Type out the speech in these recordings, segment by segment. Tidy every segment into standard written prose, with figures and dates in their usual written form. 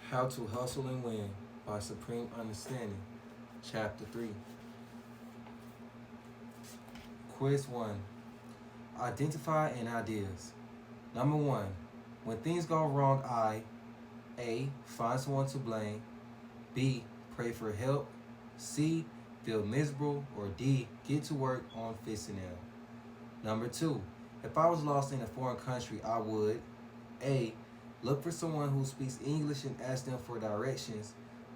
How to Hustle and Win by Supreme Understanding, Chapter 3. Quiz 1. Identify and ideas. Number 1. When things go wrong, A. Find someone to blame. B. Pray for help. C. Feel miserable. Or D. Get to work on fixing them. Number 2. If I was lost in a foreign country, I would A. Look for someone who speaks English and ask them for directions.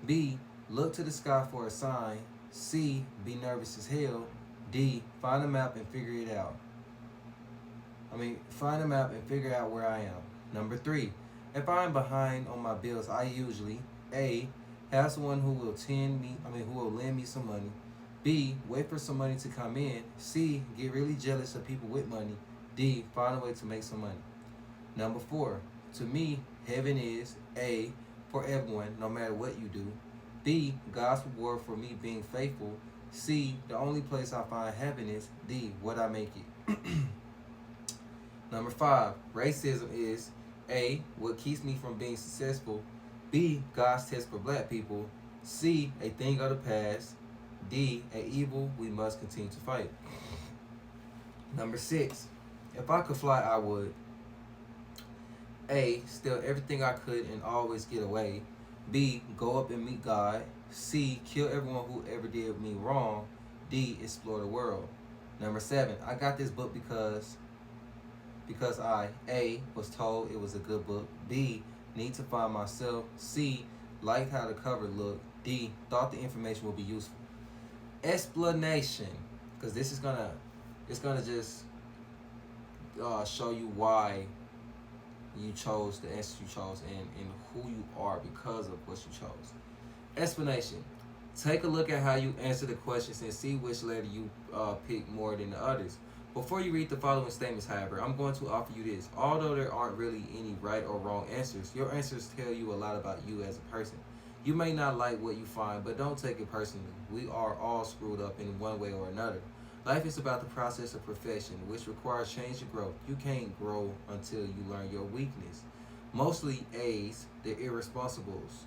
B. Look to the sky for a sign. C. Be nervous as hell. D. Find a map and figure it out. Find a map and figure out where I am. Number 3. If I am behind on my bills, I usually A. Have someone who will who will lend me some money. B. Wait for some money to come in. C. Get really jealous of people with money. D. Find a way to make some money. Number 4. To me, heaven is A. For everyone, no matter what you do. B. God's reward for me being faithful. C. The only place I find happiness. D. What I make it. Number 5. Racism is A. What keeps me from being successful. B. God's test for black people. C. A thing of the past. D. A evil we must continue to fight. Number 6. If I could fly, I would A. Steal everything I could and always get away. B. Go up and meet God. C. Kill everyone who ever did me wrong. D. Explore the world. Number 7. I got this book because I A. Was told it was a good book. B. Need to find myself. C. Liked how the cover looked. D. Thought the information would be useful. Explanation, because this is gonna just show you why you chose the answer you chose and who you are because of what you chose. Explanation. Take a look at how you answer the questions and see which letter you pick more than the others. Before you read the following statements, however, I'm going to offer you this. Although there aren't really any right or wrong answers, your answers tell you a lot about you as a person. You may not like what you find, but don't take it personally. We are all screwed up in one way or another. Life is about the process of perfection, which requires change and growth. You can't grow until you learn your weakness. Mostly A's, the irresponsibles.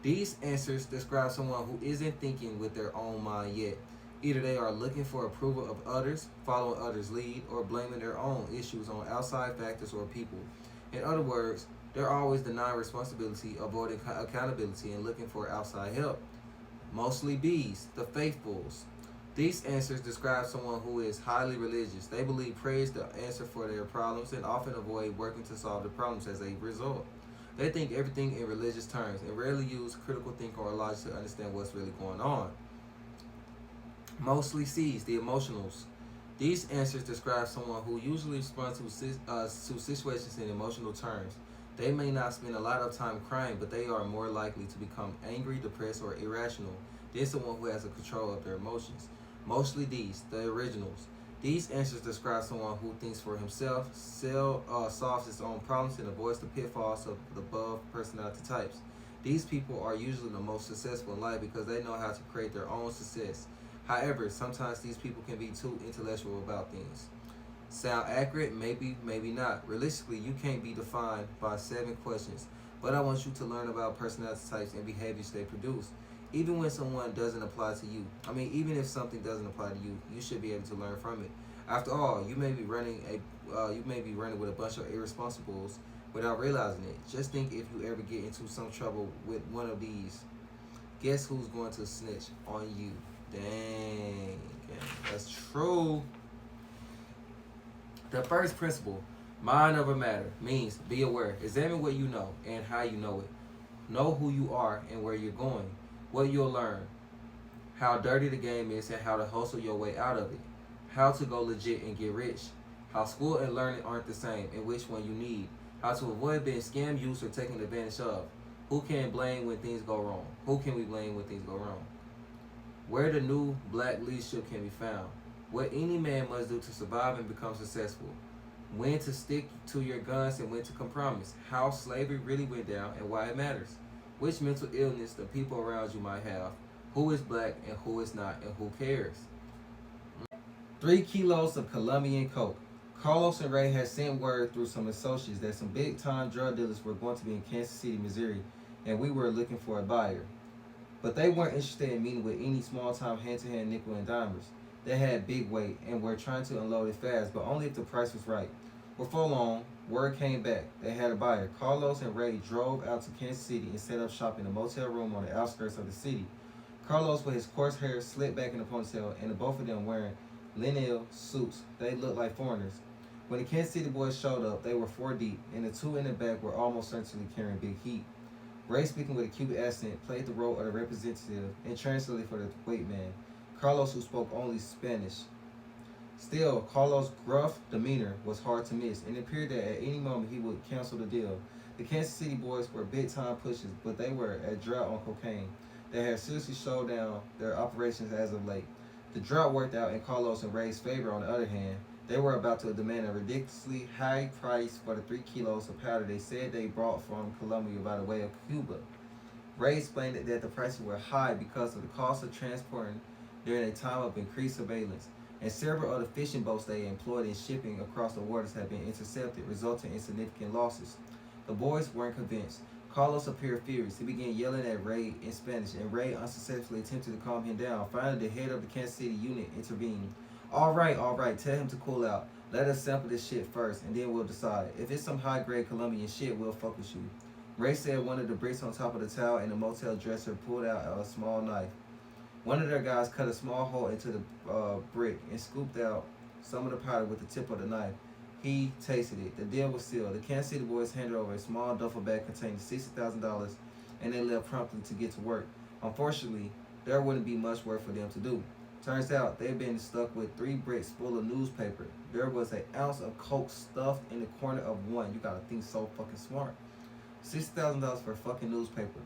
These answers describe someone who isn't thinking with their own mind yet. Either they are looking for approval of others, following others' lead, or blaming their own issues on outside factors or people. In other words, they're always denying responsibility, avoiding accountability, and looking for outside help. Mostly B's, the faithfuls. These answers describe someone who is highly religious. They believe prayer is the answer for their problems and often avoid working to solve the problems as a result. They think everything in religious terms and rarely use critical thinking or logic to understand what's really going on. Mostly C's, the emotionals. These answers describe someone who usually responds to situations in emotional terms. They may not spend a lot of time crying, but they are more likely to become angry, depressed, or irrational than someone who has a control of their emotions. Mostly D's, the originals. These answers describe someone who thinks for himself, solves his own problems, and avoids the pitfalls of the above personality types. These people are usually the most successful in life because they know how to create their own success. However, sometimes these people can be too intellectual about things. Sound accurate? Maybe, maybe not. Realistically, you can't be defined by 7 questions, but I want you to learn about personality types and behaviors they produce. Even when someone doesn't apply to you, even if something doesn't apply to you, you should be able to learn from it. After all, you may be running with a bunch of irresponsibles without realizing it. Just think if you ever get into some trouble with one of these, guess who's going to snitch on you? Dang, that's true. The first principle, mind over matter, means be aware. Examine what you know and how you know it. Know who you are and where you're going. What you'll learn. How dirty the game is and how to hustle your way out of it. How to go legit and get rich. How school and learning aren't the same and which one you need. How to avoid being scammed, used, or taken advantage of. Who can blame when things go wrong? Who can we blame when things go wrong? Where the new black leadership can be found. What any man must do to survive and become successful. When to stick to your guns and when to compromise. How slavery really went down and why it matters. Which mental illness the people around you might have. Who is black and who is not and who cares. 3 kilos of Colombian coke. Carlos and Ray had sent word through some associates that some big-time drug dealers were going to be in Kansas City, Missouri, and we were looking for a buyer. But they weren't interested in meeting with any small-time hand-to-hand nickel and dimers. They had big weight and were trying to unload it fast, but only if the price was right. Before long, word came back. They had a buyer. Carlos and Ray drove out to Kansas City and set up shop in a motel room on the outskirts of the city. Carlos with his coarse hair slicked back in a ponytail, and the both of them wearing linen suits. They looked like foreigners. When the Kansas City boys showed up, they were four deep, and the two in the back were almost certainly carrying big heat. Ray, speaking with a Cuban accent, played the role of the representative and translated for the wait man, Carlos, who spoke only Spanish. Still, Carlos' gruff demeanor was hard to miss, and it appeared that at any moment he would cancel the deal. The Kansas City boys were big-time pushers, but they were a drought on cocaine. They had seriously slowed down their operations as of late. The drought worked out in Carlos and Ray's favor. On the other hand, they were about to demand a ridiculously high price for the 3 kilos of powder they said they brought from Colombia by the way of Cuba. Ray explained that the prices were high because of the cost of transporting during a time of increased surveillance, and several of the fishing boats they employed in shipping across the waters had been intercepted, resulting in significant losses. The boys weren't convinced. Carlos appeared furious. He began yelling at Ray in Spanish, and Ray unsuccessfully attempted to calm him down. Finally, the head of the Kansas City unit intervened. All right, tell him to cool out. Let us sample this shit first, and then we'll decide. If it's some high-grade Colombian shit, we'll fuck with you. Ray said one of the bricks on top of the towel in the motel dresser pulled out a small knife. One of their guys cut a small hole into the brick and scooped out some of the powder with the tip of the knife. He tasted it. The deal was sealed. The Kansas City boys handed over a small duffel bag containing $60,000, and they left promptly to get to work. Unfortunately, there wouldn't be much work for them to do. Turns out they'd been stuck with 3 bricks full of newspaper. There was an ounce of coke stuffed in the corner of one. You gotta think so fucking smart. $60,000 for fucking newspaper.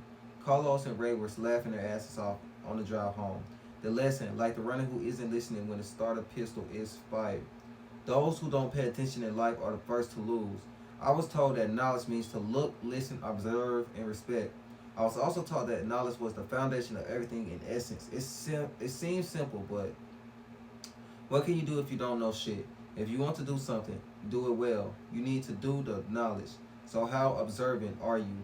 Carlos and Ray were laughing their asses off on the drive home. The lesson, like the runner who isn't listening when the starter pistol is fired. Those who don't pay attention in life are the first to lose. I was told that knowledge means to look, listen, observe, and respect. I was also taught that knowledge was the foundation of everything in essence. It seems simple, but what can you do if you don't know shit? If you want to do something, do it well. You need to do the knowledge. So how observant are you?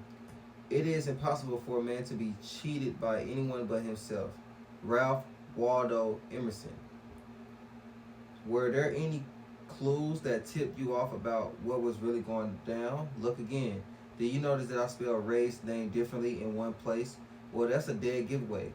It is impossible for a man to be cheated by anyone but himself. Ralph Waldo Emerson. Were there any clues that tipped you off about what was really going down? Look again. Did you notice that I spelled Ray's name differently in one place? Well, that's a dead giveaway.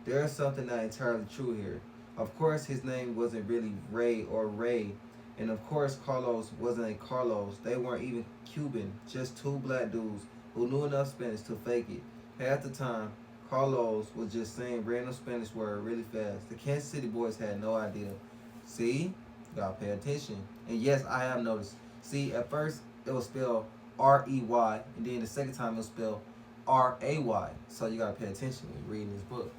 There is something not entirely true here. Of course, his name wasn't really Ray or Ray. And of course, Carlos wasn't a Carlos. They weren't even Cuban, just 2 black dudes who knew enough Spanish to fake it. Half the time, Carlos was just saying random Spanish word really fast. The Kansas City boys had no idea. See? You gotta pay attention. And yes, I have noticed. See, at first, it was spelled R-E-Y, and then the second time it was spelled R-A-Y. So you gotta pay attention when you're reading this book.